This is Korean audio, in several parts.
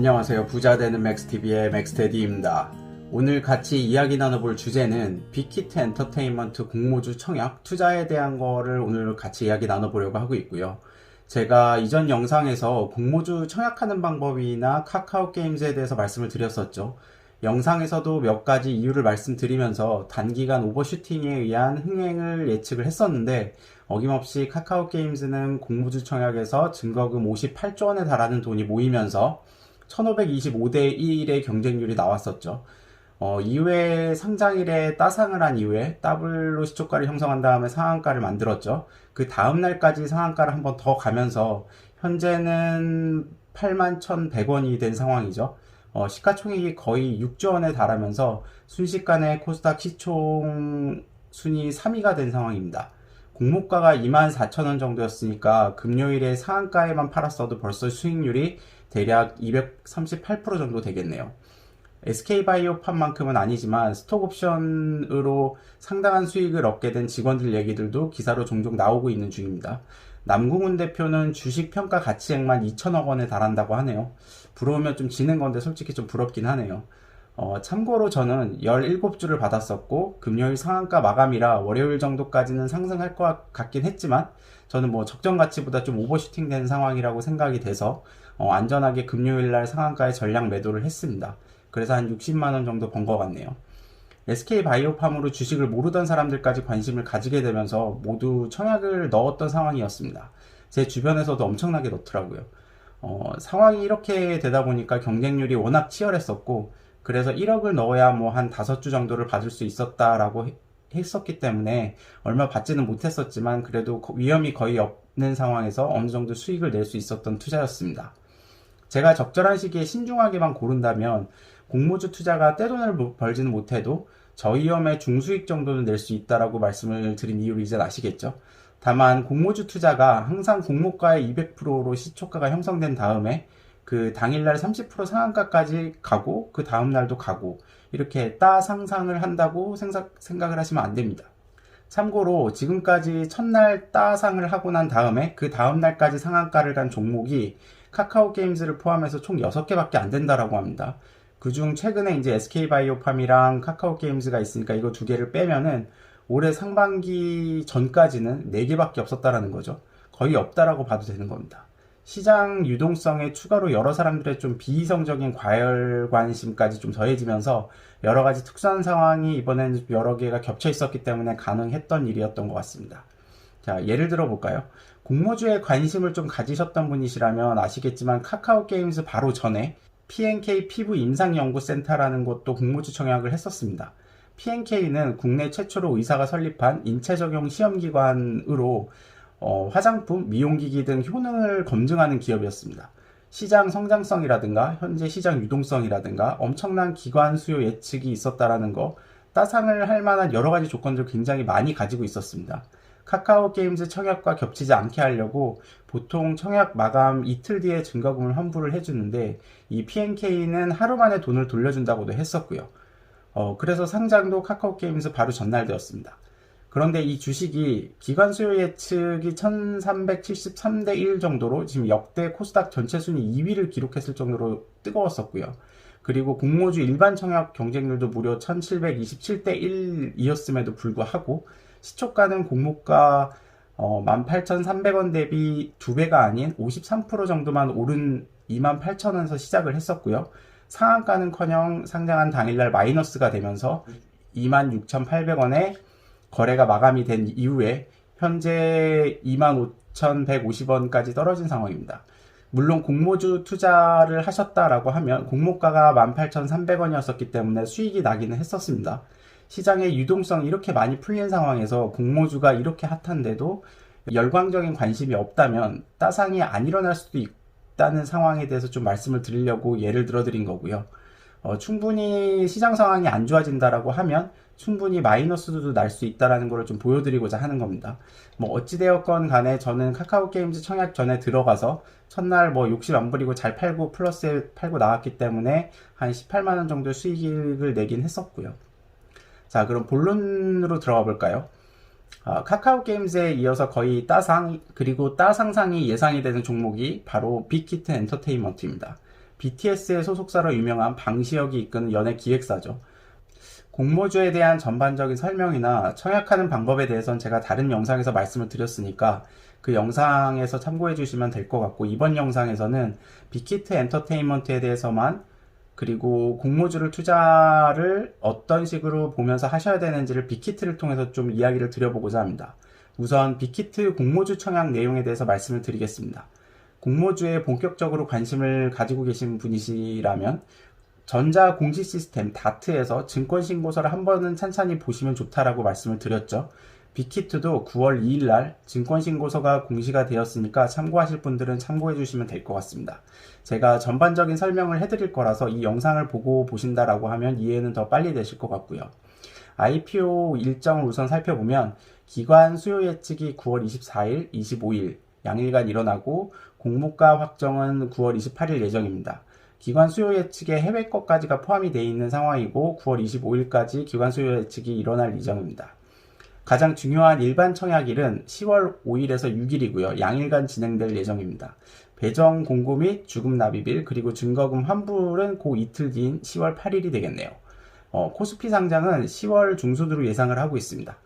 안녕하세요. 부자되는 맥스TV의 맥스테디입니다. 오늘 같이 이야기 나눠볼 주제는 빅히트 엔터테인먼트 공모주 청약 투자에 대한 거를 오늘 같이 이야기 나눠보려고 하고 있고요. 제가 이전 영상에서 공모주 청약하는 방법이나 카카오 게임즈에 대해서 말씀을 드렸었죠. 영상에서도 몇 가지 이유를 말씀드리면서 단기간 오버슈팅에 의한 흥행을 예측을 했었는데 어김없이 카카오 게임즈는 공모주 청약에서 증거금 58조 원에 달하는 돈이 모이면서 1525대 1의 경쟁률이 나왔었죠. 이후에 상장일에 따상을 한 이후에 더블로 시초가를 형성한 다음에 상한가를 만들었죠. 그 다음 날까지 상한가를 한 번 더 가면서 현재는 81,100원이 된 상황이죠. 시가총액이 거의 6조 원에 달하면서 순식간에 코스닥 시총 순위 3위가 된 상황입니다. 공모가가 24,000원 정도였으니까 금요일에 상한가에만 팔았어도 벌써 수익률이 대략 238% 정도 되겠네요. SK바이오팜만큼은 아니지만 스톡옵션으로 상당한 수익을 얻게 된 직원들 얘기들도 기사로 종종 나오고 있는 중입니다. 남궁훈 대표는 주식 평가 가치액만 2천억 원에 달한다고 하네요. 부러우면 좀 지는 건데 솔직히 좀 부럽긴 하네요. 참고로 저는 17주를 받았었고 금요일 상한가 마감이라 월요일 정도까지는 상승할 것 같긴 했지만 저는 뭐 적정 가치보다 좀 오버슈팅 된 상황이라고 생각이 돼서 안전하게 금요일날 상한가에 전량 매도를 했습니다. 그래서 한 60만원 정도 번 것 같네요. SK바이오팜으로 주식을 모르던 사람들까지 관심을 가지게 되면서 모두 청약을 넣었던 상황이었습니다. 제 주변에서도 엄청나게 넣더라고요. 상황이 이렇게 되다 보니까 경쟁률이 워낙 치열했었고 그래서 1억을 넣어야 뭐 한 5주 정도를 받을 수 있었다라고 했었기 때문에 얼마 받지는 못했었지만 그래도 위험이 거의 없는 상황에서 어느 정도 수익을 낼 수 있었던 투자였습니다. 제가 적절한 시기에 신중하게만 고른다면 공모주 투자가 떼돈을 벌지는 못해도 저위험의 중수익 정도는 낼 수 있다라고 말씀을 드린 이유를 이제 아시겠죠? 다만 공모주 투자가 항상 공모가의 200%로 시초가가 형성된 다음에 그 당일날 30% 상한가까지 가고 그 다음날도 가고 이렇게 상상을 한다고 생각을 하시면 안 됩니다. 참고로 지금까지 첫날 따상을 하고 난 다음에 그 다음날까지 상한가를 간 종목이 카카오 게임즈를 포함해서 총 6개밖에 안 된다라고 합니다. 그중 최근에 이제 SK바이오팜이랑 카카오 게임즈가 있으니까 이거 2개를 빼면은 올해 상반기 전까지는 4개밖에 없었다라는 거죠. 거의 없다라고 봐도 되는 겁니다. 시장 유동성에 추가로 여러 사람들의 좀 비이성적인 과열 관심까지 좀 더해지면서 여러 가지 특수한 상황이 이번에는 여러 개가 겹쳐 있었기 때문에 가능했던 일이었던 것 같습니다. 자, 예를 들어 볼까요? 공모주에 관심을 좀 가지셨던 분이시라면 아시겠지만 카카오 게임즈 바로 전에 P&K 피부 임상연구센터라는 곳도 공모주 청약을 했었습니다. P&K는 국내 최초로 의사가 설립한 인체적용 시험기관으로 화장품, 미용기기 등 효능을 검증하는 기업이었습니다. 시장 성장성이라든가 현재 시장 유동성이라든가 엄청난 기관 수요 예측이 있었다라는 거, 따상을 할 만한 여러 가지 조건들을 굉장히 많이 가지고 있었습니다. 카카오 게임즈 청약과 겹치지 않게 하려고 보통 청약 마감 이틀 뒤에 증거금을 환불을 해주는데 이 P&K는 하루 만에 돈을 돌려준다고도 했었고요. 그래서 상장도 카카오 게임즈 바로 전날 되었습니다. 그런데 이 주식이 기관 수요 예측이 1373대 1 정도로 지금 역대 코스닥 전체 순위 2위를 기록했을 정도로 뜨거웠었고요. 그리고 공모주 일반 청약 경쟁률도 무려 1727대 1이었음에도 불구하고 시초가는 공모가 18,300원 대비 2배가 아닌 53% 정도만 오른 28,000원에서 시작을 했었고요. 상한가는커녕 상장한 당일날 마이너스가 되면서 26,800원에 거래가 마감이 된 이후에 현재 25,150원까지 떨어진 상황입니다. 물론 공모주 투자를 하셨다라고 하면 공모가가 18,300원이었었기 때문에 수익이 나기는 했었습니다. 시장의 유동성이 이렇게 많이 풀린 상황에서 공모주가 이렇게 핫한데도 열광적인 관심이 없다면 따상이 안 일어날 수도 있다는 상황에 대해서 좀 말씀을 드리려고 예를 들어 드린 거고요. 충분히 시장 상황이 안 좋아진다라고 하면 충분히 마이너스도 날 수 있다라는 걸 좀 보여드리고자 하는 겁니다. 뭐 어찌되었건 간에 저는 카카오 게임즈 청약 전에 들어가서 첫날 뭐 욕심 안 부리고 잘 팔고 플러스에 팔고 나왔기 때문에 한 18만원 정도 수익을 내긴 했었고요. 자, 그럼 본론으로 들어가 볼까요? 카카오 게임즈에 이어서 거의 따상 그리고 따상상이 예상이 되는 종목이 바로 빅히트 엔터테인먼트입니다. BTS의 소속사로 유명한 방시혁이 이끄는 연예 기획사죠. 공모주에 대한 전반적인 설명이나 청약하는 방법에 대해서는 제가 다른 영상에서 말씀을 드렸으니까 그 영상에서 참고해 주시면 될 것 같고, 이번 영상에서는 빅히트 엔터테인먼트에 대해서만, 그리고 공모주를 투자를 어떤 식으로 보면서 하셔야 되는지를 빅히트를 통해서 좀 이야기를 드려보고자 합니다. 우선 빅히트 공모주 청약 내용에 대해서 말씀을 드리겠습니다. 공모주에 본격적으로 관심을 가지고 계신 분이시라면 전자공시 시스템 다트에서 증권신고서를 한 번은 찬찬히 보시면 좋다라고 말씀을 드렸죠. 빅히트도 9월 2일 날 증권신고서가 공시가 되었으니까 참고하실 분들은 참고해 주시면 될 것 같습니다. 제가 전반적인 설명을 해드릴 거라서 이 영상을 보고 보신다라고 하면 이해는 더 빨리 되실 것 같고요. IPO 일정을 우선 살펴보면 기관 수요 예측이 9월 24일, 25일 양일간 일어나고 공모가 확정은 9월 28일 예정입니다. 기관 수요 예측에 해외 것까지가 포함이 되어 있는 상황이고 9월 25일까지 기관 수요 예측이 일어날 예정입니다. 가장 중요한 일반 청약일은 10월 5일에서 6일이고요. 양일간 진행될 예정입니다. 배정 공고 및 주금 납입일 그리고 증거금 환불은 그 이틀 뒤인 10월 8일이 되겠네요. 코스피 상장은 10월 중순으로 예상을 하고 있습니다.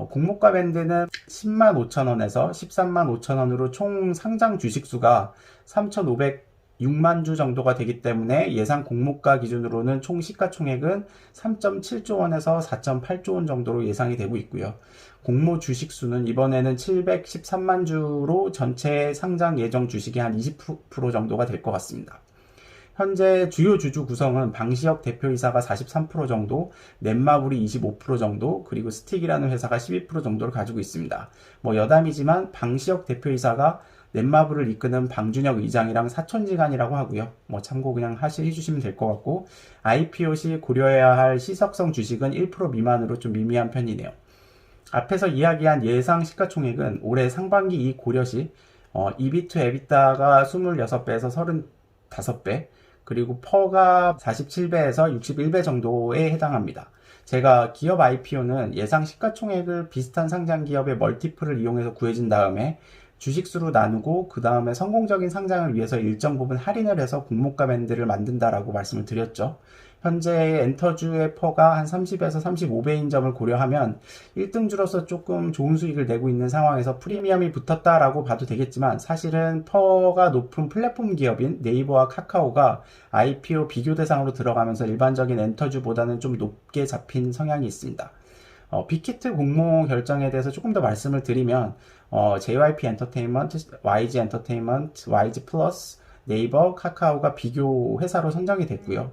공모가 밴드는 10만 5천원에서 13만 5천원으로 총 상장 주식수가 3,506만 주 정도가 되기 때문에 예상 공모가 기준으로는 총 시가총액은 3.7조 원에서 4.8조 원 정도로 예상이 되고 있고요. 공모 주식수는 이번에는 713만 주로 전체 상장 예정 주식이 한 20% 정도가 될 것 같습니다. 현재 주요 주주 구성은 방시혁 대표이사가 43% 정도, 넷마블이 25% 정도, 그리고 스틱이라는 회사가 12% 정도를 가지고 있습니다. 여담이지만 방시혁 대표이사가 넷마블을 이끄는 방준혁 의장이랑 사촌지간이라고 하고요. 참고 그냥 해주시면 될 것 같고, IPO 시 고려해야 할 시석성 주식은 1% 미만으로 좀 미미한 편이네요. 앞에서 이야기한 예상 시가총액은 올해 상반기 이익 고려 시 EB to EBITDA가 26배에서 35배, 그리고 퍼가 47배에서 61배 정도에 해당합니다. 제가 기업 IPO는 예상 시가총액을 비슷한 상장 기업의 멀티플을 이용해서 구해진 다음에 주식수로 나누고 그 다음에 성공적인 상장을 위해서 일정 부분 할인을 해서 공모가 밴드를 만든다라고 말씀을 드렸죠. 현재 엔터주의 퍼가 한 30에서 35배인 점을 고려하면 1등주로서 조금 좋은 수익을 내고 있는 상황에서 프리미엄이 붙었다라고 봐도 되겠지만, 사실은 퍼가 높은 플랫폼 기업인 네이버와 카카오가 IPO 비교 대상으로 들어가면서 일반적인 엔터주보다는 좀 높게 잡힌 성향이 있습니다. 빅히트 공모 결정에 대해서 조금 더 말씀을 드리면 JYP 엔터테인먼트, YG 엔터테인먼트, YG 플러스, 네이버, 카카오가 비교 회사로 선정이 됐고요.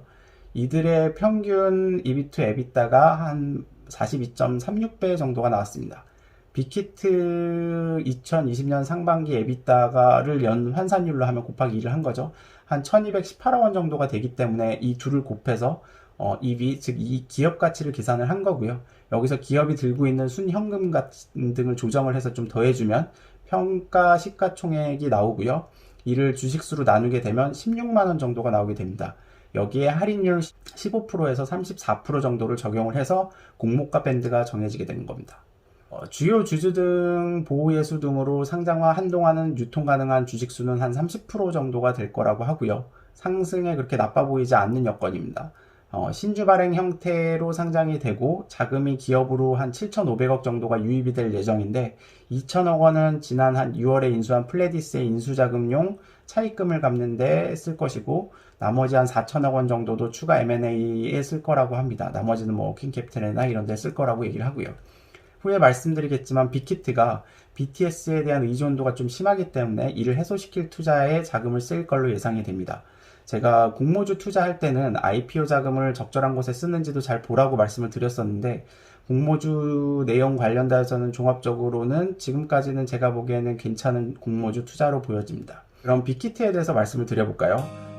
이들의 평균 EB to EBITDA가 한 42.36배 정도가 나왔습니다. 빅히트 2020년 상반기 EBITDA를 연 환산율로 하면 곱하기 2를 한 거죠. 한 1218억 원 정도가 되기 때문에 이 둘을 곱해서 EB, 즉 이 기업 가치를 계산을 한 거고요. 여기서 기업이 들고 있는 순현금 등을 조정을 해서 좀 더해주면 평가 시가총액이 나오고요. 이를 주식수로 나누게 되면 16만원 정도가 나오게 됩니다. 여기에 할인율 15%에서 34% 정도를 적용을 해서 공모가 밴드가 정해지게 되는 겁니다. 주요 주주 등 보호예수 등으로 상장화 한동안은 유통 가능한 주식수는 한 30% 정도가 될 거라고 하고요. 상승에 그렇게 나빠 보이지 않는 여건입니다. 신주 발행 형태로 상장이 되고 자금이 기업으로 한 7,500억 정도가 유입이 될 예정인데, 2,000억 원은 지난 한 6월에 인수한 플레디스의 인수자금용 차입금을 갚는 데 쓸 것이고, 나머지 한 4,000억 원 정도도 추가 M&A에 쓸 거라고 합니다. 나머지는 워킹캐피탈이나 이런 데 쓸 거라고 얘기를 하고요. 후에 말씀드리겠지만 빅히트가 BTS에 대한 의존도가 좀 심하기 때문에 이를 해소시킬 투자에 자금을 쓸 걸로 예상이 됩니다. 제가 공모주 투자할 때는 IPO 자금을 적절한 곳에 쓰는지도 잘 보라고 말씀을 드렸었는데, 공모주 내용 관련돼서는 종합적으로는 지금까지는 제가 보기에는 괜찮은 공모주 투자로 보여집니다. 그럼 빅히트에 대해서 말씀을 드려볼까요?